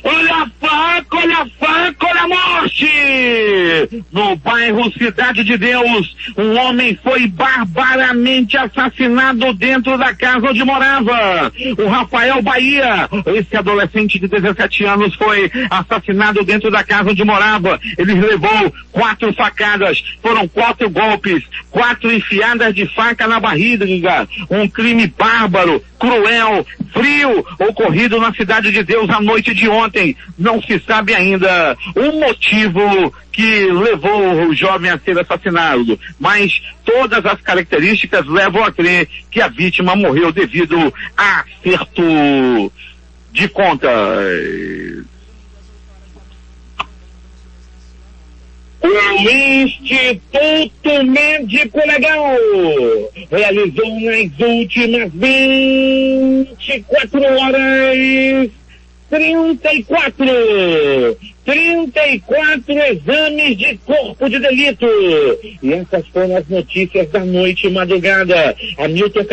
Olha a faca, olha a morte! No bairro Cidade de Deus, um homem foi barbaramente assassinado dentro da casa onde morava. O Rafael Bahia, esse adolescente de 17 anos, foi assassinado dentro da casa onde morava. Ele levou 4 facadas, foram 4 golpes, 4 enfiadas de faca na barriga. Um crime bárbaro, cruel, frio, ocorrido na Cidade de Deus a noite de ontem. Não se sabe ainda o motivo que levou o jovem a ser assassinado, mas todas as características levam a crer que a vítima morreu devido a acerto de contas. O Instituto Médico Legal realizou nas últimas 24 horas 34 exames de corpo de delito. E essas foram as notícias da noite e madrugada. Hamilton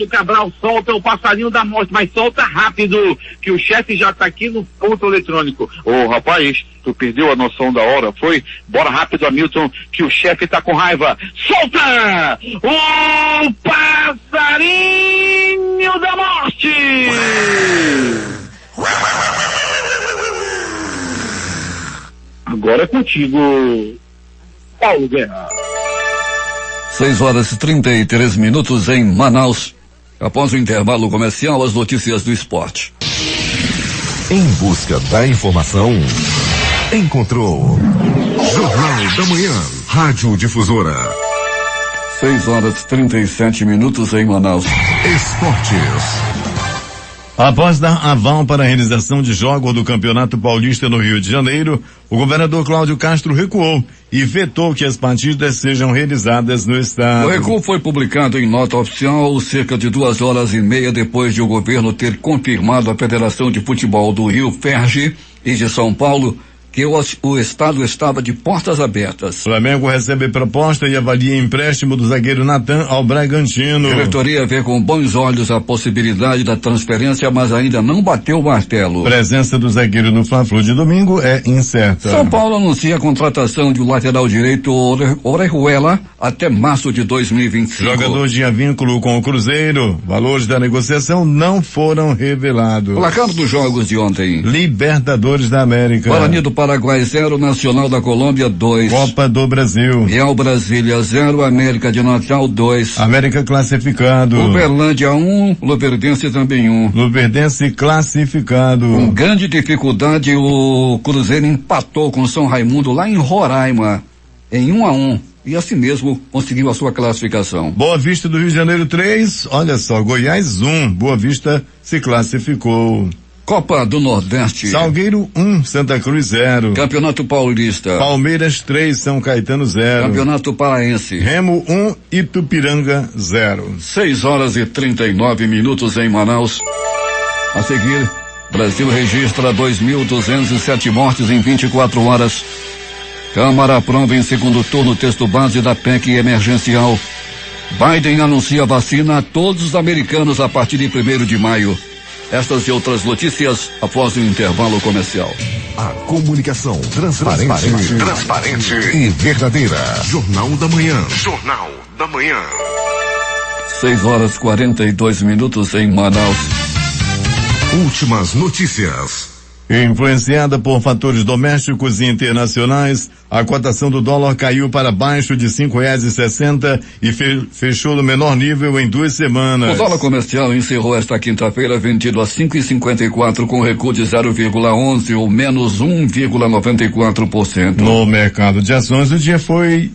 Cabral solta o passarinho da morte, mas solta rápido, que o chefe já tá aqui no ponto eletrônico. Ô rapaz, tu perdeu a noção da hora, foi? Bora rápido, Hamilton, que o chefe tá com raiva. Solta o passarinho da morte! Agora é contigo, Paulo Guerra. 6h33 em Manaus. Após o intervalo comercial, as notícias do esporte. Em busca da informação, encontrou Jornal da Manhã, Rádio Difusora. 6h37 em Manaus. Esportes. Após dar aval para a realização de jogos do Campeonato Paulista no Rio de Janeiro, o governador Cláudio Castro recuou e vetou que as partidas sejam realizadas no estado. O recuo foi publicado em nota oficial cerca de 2h30 depois de o governo ter confirmado à Federação de Futebol do Rio, FERJ, e de São Paulo que o Estado estava de portas abertas. Flamengo recebe proposta e avalia empréstimo do zagueiro Natan ao Bragantino. A diretoria vê com bons olhos a possibilidade da transferência, mas ainda não bateu o martelo. Presença do zagueiro no Fla-Flu de domingo é incerta. São Paulo anuncia a contratação de um lateral direito Orejuela até março de 2025. Jogador tinha vínculo com o Cruzeiro. Valores da negociação não foram revelados. Placar dos jogos de ontem. Libertadores da América. Guarani do Paraguai 0, Nacional da Colômbia 2. Copa do Brasil. Real Brasília 0, América de Natal 2. América classificado. Uberlândia 1, Luverdense também 1. Luverdense classificado. Com grande dificuldade o Cruzeiro empatou com São Raimundo lá em Roraima em 1-1 e assim mesmo conseguiu a sua classificação. Boa Vista do Rio de Janeiro 3, olha só, Goiás 1, Boa Vista se classificou. Copa do Nordeste. Salgueiro 1, Santa Cruz 0. Campeonato Paulista. Palmeiras 3, São Caetano 0. Campeonato Paraense. Remo 1, Itupiranga 0. 6:39 em Manaus. A seguir, Brasil registra 2.207 mortes em 24 horas. Câmara aprova em segundo turno o texto base da PEC emergencial. Biden anuncia vacina a todos os americanos a partir de 1º de maio. Estas e outras notícias após o intervalo comercial. A comunicação transparente e verdadeira. Jornal da Manhã. Jornal da Manhã. 6:42 em Manaus. Últimas notícias. Influenciada por fatores domésticos e internacionais, a cotação do dólar caiu para baixo de R$5,60 e fechou no menor nível em 2 semanas. O dólar comercial encerrou esta quinta-feira vendido a R$5,54 com recuo de 0,11 ou menos 1,94%. No mercado de ações, o dia foi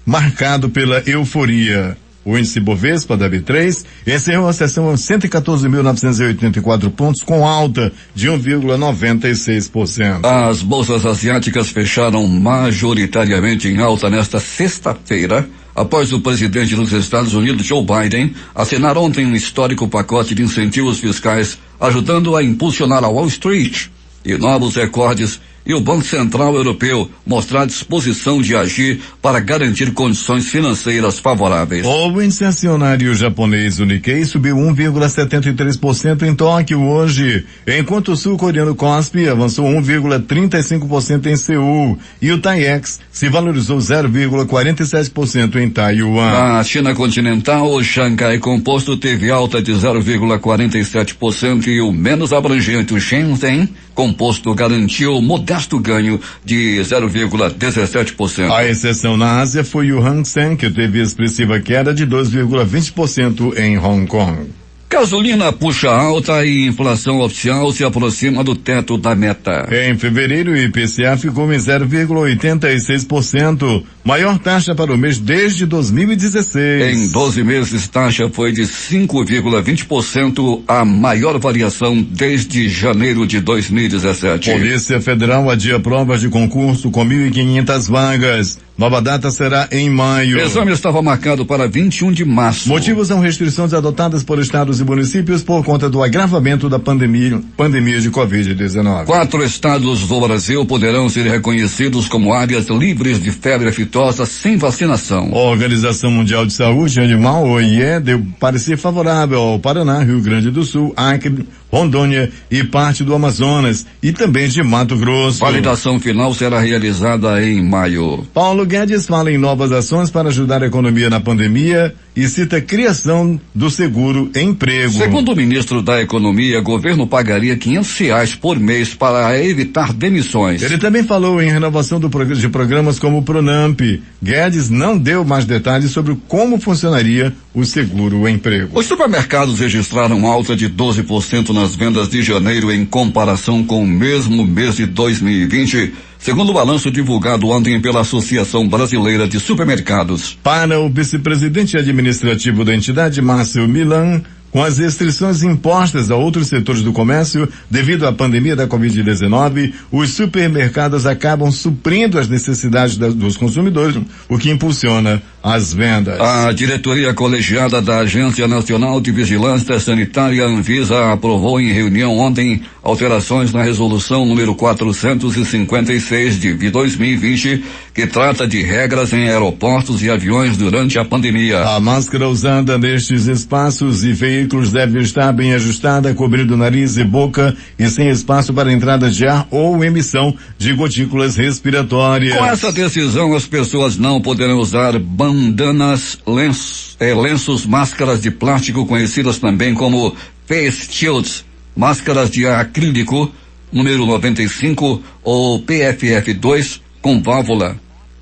marcado pela euforia. O índice Bovespa da B3 encerrou a sessão a 114.984 pontos com alta de 1,96%. As bolsas asiáticas fecharam majoritariamente em alta nesta sexta-feira, após o presidente dos Estados Unidos, Joe Biden, assinar ontem um histórico pacote de incentivos fiscais, ajudando a impulsionar a Wall Street e novos recordes, e o Banco Central Europeu mostrar disposição de agir para garantir condições financeiras favoráveis. O índice acionário japonês, o Nikkei, subiu 1,73% em Tóquio hoje, enquanto o sul-coreano Kospi avançou 1,35% em Seul e o TAIEX se valorizou 0,47% em Taiwan. A China continental, o Xangai Composto teve alta de 0,47% e o menos abrangente, o Shenzhen Composto, garantiu modesto ganho de 0,17%. A exceção na Ásia foi o Hang Seng, que teve expressiva queda de 2,20% em Hong Kong. Gasolina puxa alta e inflação oficial se aproxima do teto da meta. Em fevereiro, o IPCA ficou em 0,86%, maior taxa para o mês desde 2016. Em 12 meses, taxa foi de 5,20%, a maior variação desde janeiro de 2017. Polícia Federal adia provas de concurso com 1.500 vagas. Nova data será em maio. O exame estava marcado para 21 de março. Motivos são restrições adotadas por estados e municípios por conta do agravamento da pandemia de Covid-19. 4 estados do Brasil poderão ser reconhecidos como áreas livres de febre aftosa sem vacinação. A Organização Mundial de Saúde Animal, OIE, deu parecer favorável ao Paraná, Rio Grande do Sul, Acre, Rondônia e parte do Amazonas e também de Mato Grosso. Validação final será realizada em maio. Paulo Guedes fala em novas ações para ajudar a economia na pandemia e cita a criação do seguro-emprego. Segundo o ministro da Economia, o governo pagaria R$500 por mês para evitar demissões. Ele também falou em renovação de programas como o Pronamp. Guedes não deu mais detalhes sobre como funcionaria o seguro-emprego. Os supermercados registraram alta de 12% nas vendas de janeiro em comparação com o mesmo mês de 2020, segundo o balanço divulgado ontem pela Associação Brasileira de Supermercados. Para o vice-presidente administrativo da entidade, Márcio Milan, com as restrições impostas a outros setores do comércio devido à pandemia da Covid-19, os supermercados acabam suprindo as necessidades dos consumidores, o que impulsiona as vendas. A diretoria colegiada da Agência Nacional de Vigilância Sanitária Anvisa aprovou em reunião ontem alterações na resolução número 456 de 2020, que trata de regras em aeroportos e aviões durante a pandemia. A máscara usada nestes espaços e veículos deve estar bem ajustada, cobrindo nariz e boca e sem espaço para entrada de ar ou emissão de gotículas respiratórias. Com essa decisão, as pessoas não poderão usar bandanas, lenços, máscaras de plástico, conhecidas também como face shields, máscaras de acrílico número 95 ou PFF2 com válvula.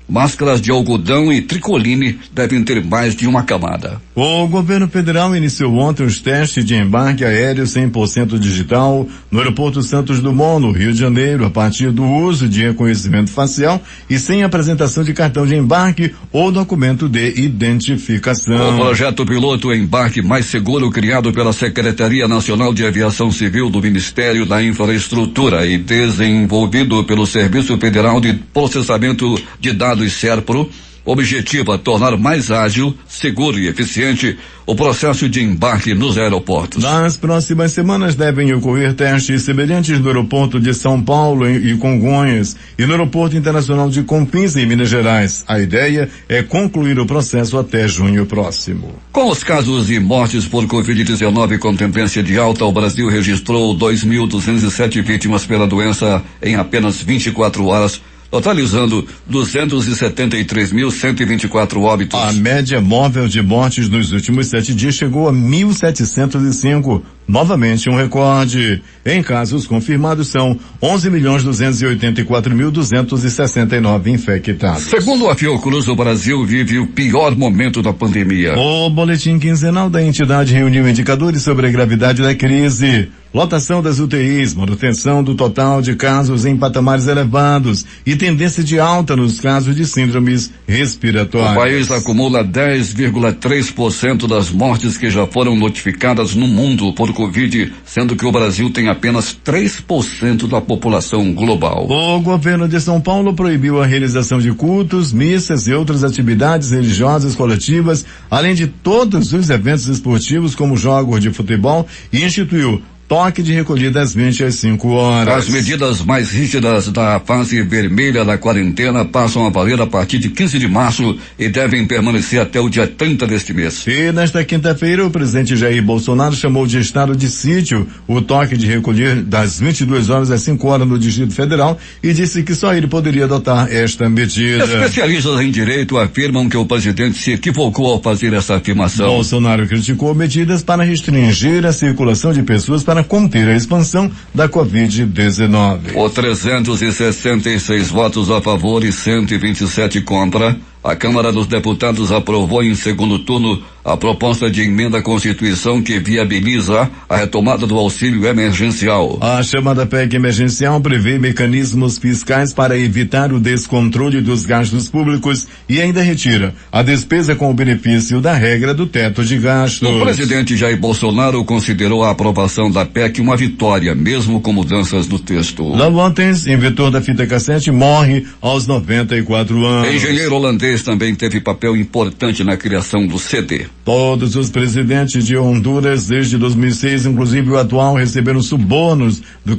Máscaras de algodão e tricoline devem ter mais de uma camada. O governo federal iniciou ontem os testes de embarque aéreo 100% digital no aeroporto Santos Dumont, no Rio de Janeiro, a partir do uso de reconhecimento facial e sem apresentação de cartão de embarque ou documento de identificação. O projeto piloto Embarque Mais Seguro, criado pela Secretaria Nacional de Aviação Civil do Ministério da Infraestrutura e desenvolvido pelo Serviço Federal de Processamento de Dados e SERPRO, objetiva tornar mais ágil, seguro e eficiente o processo de embarque nos aeroportos. Nas próximas semanas devem ocorrer testes semelhantes no aeroporto de São Paulo e Congonhas e no aeroporto internacional de Confins, em Minas Gerais. A ideia é concluir o processo até junho próximo. Com os casos e mortes por Covid-19 com tendência de alta, o Brasil registrou 2.207 vítimas pela doença em apenas 24 horas, totalizando 273.124 óbitos. A média móvel de mortes nos últimos 7 dias chegou a 1.705, novamente um recorde. Em casos confirmados são 11.284.269 infectados. Segundo a Fiocruz, o Brasil vive o pior momento da pandemia. O boletim quinzenal da entidade reuniu indicadores sobre a gravidade da crise, lotação das UTIs, manutenção do total de casos em patamares elevados e tendência de alta nos casos de síndromes respiratórias. O país acumula 10,3% das mortes que já foram notificadas no mundo por Covid, sendo que o Brasil tem apenas 3% da população global. O governo de São Paulo proibiu a realização de cultos, missas e outras atividades religiosas coletivas, além de todos os eventos esportivos como jogos de futebol, e instituiu toque de recolher das 20 às 5 horas. As medidas mais rígidas da fase vermelha da quarentena passam a valer a partir de 15 de março e devem permanecer até o dia 30 deste mês. E nesta quinta-feira, o presidente Jair Bolsonaro chamou de estado de sítio o toque de recolher das 22 horas às 5 horas no Distrito Federal e disse que só ele poderia adotar esta medida. Especialistas em direito afirmam que o presidente se equivocou ao fazer essa afirmação. Bolsonaro criticou medidas para restringir a circulação de pessoas para conter a expansão da Covid-19. Por 366 votos a favor e 127 contra, a Câmara dos Deputados aprovou em segundo turno a proposta de emenda à Constituição que viabiliza a retomada do auxílio emergencial. A chamada PEC emergencial prevê mecanismos fiscais para evitar o descontrole dos gastos públicos e ainda retira a despesa com o benefício da regra do teto de gastos. O presidente Jair Bolsonaro considerou a aprovação da PEC uma vitória, mesmo com mudanças no texto. Lamontes, inventor da fita cassete, morre aos 94 anos. Engenheiro holandês também teve papel importante na criação do CD. Todos os presidentes de Honduras desde 2006, inclusive o atual, receberam subornos do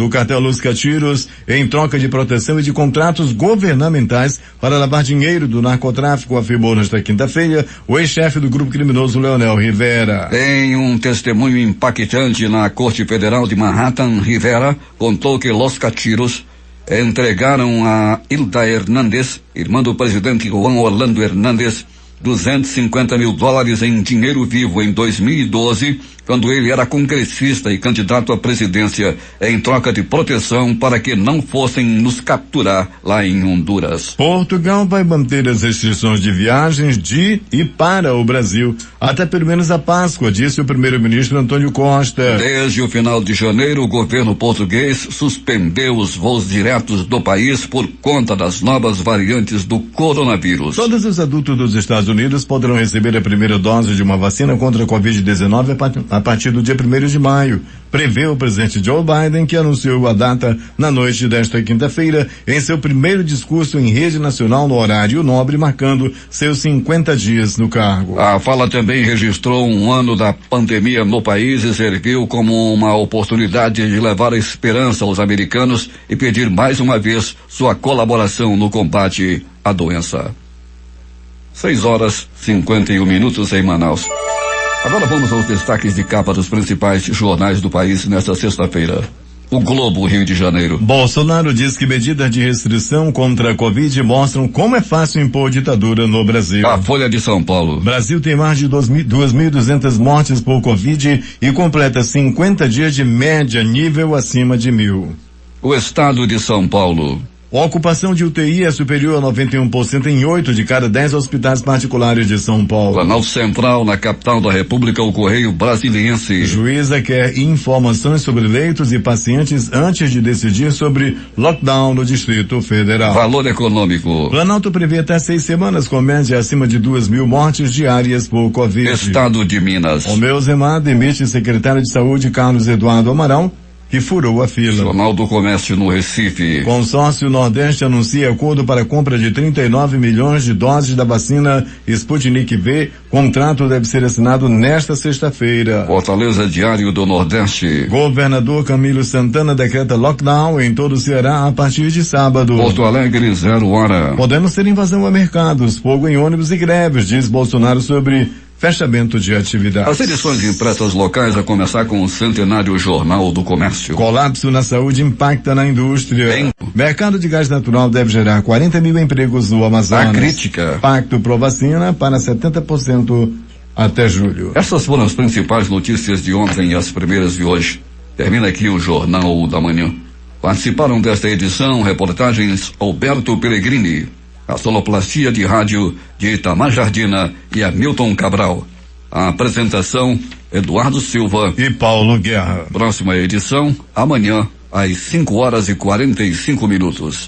cartel Los Catiros em troca de proteção e de contratos governamentais para lavar dinheiro do narcotráfico, afirmou nesta quinta-feira o ex-chefe do grupo criminoso Leonel Rivera. Em um testemunho impactante na Corte Federal de Manhattan, Rivera contou que Los Catiros entregaram a Hilda Hernández, irmã do presidente Juan Orlando Hernández, $250 mil em dinheiro vivo em 2012, quando ele era congressista e candidato à presidência, em troca de proteção para que não fossem nos capturar lá em Honduras. Portugal vai manter as restrições de viagens de e para o Brasil até pelo menos a Páscoa, disse o primeiro-ministro Antônio Costa. Desde o final de janeiro, o governo português suspendeu os voos diretos do país por conta das novas variantes do coronavírus. Todos os adultos dos Estados Unidos poderão receber a primeira dose de uma vacina contra a Covid-19 a partir do dia 1º de maio. Prevê o presidente Joe Biden, que anunciou a data na noite desta quinta-feira em seu primeiro discurso em rede nacional no horário nobre, marcando seus 50 dias no cargo. A fala também registrou um ano da pandemia no país e serviu como uma oportunidade de levar a esperança aos americanos e pedir mais uma vez sua colaboração no combate à doença. 6h51 em Manaus. Agora vamos aos destaques de capa dos principais jornais do país nesta sexta-feira. O Globo, Rio de Janeiro. Bolsonaro diz que medidas de restrição contra a Covid mostram como é fácil impor ditadura no Brasil. A Folha de São Paulo. Brasil tem mais de 2.200 mortes por Covid e completa 50 dias de média nível acima de 1.000. O Estado de São Paulo. A ocupação de UTI é superior a 91% em 8 de cada 10 hospitais particulares de São Paulo. Planalto Central, na capital da República, o Correio Brasiliense. Juíza quer informações sobre leitos e pacientes antes de decidir sobre lockdown no Distrito Federal. Valor Econômico. Planalto prevê até 6 semanas com média acima de 2.000 mortes diárias por Covid. Estado de Minas. Romeu Zema demite secretário de Saúde Carlos Eduardo Amaral, que furou a fila. Jornal do Comércio no Recife. Consórcio Nordeste anuncia acordo para a compra de 39 milhões de doses da vacina Sputnik V. Contrato deve ser assinado nesta sexta-feira. Fortaleza, Diário do Nordeste. Governador Camilo Santana decreta lockdown em todo o Ceará a partir de sábado. Porto Alegre, 0 hora. Podemos ter invasão a mercados, fogo em ônibus e greves, diz Bolsonaro sobre fechamento de atividades. As edições impressas locais, a começar com o centenário Jornal do Comércio. Colapso na saúde impacta na indústria. Mercado de gás natural deve gerar 40 mil empregos no Amazonas. A crítica. Pacto pro vacina para 70% até julho. Essas foram as principais notícias de ontem e as primeiras de hoje. Termina aqui o Jornal da Manhã. Participaram desta edição reportagens Alberto Pellegrini, a sonoplastia de rádio de Itamar Jardina e Hamilton Cabral. A apresentação, Eduardo Silva e Paulo Guerra. Próxima edição, amanhã, às 5h45.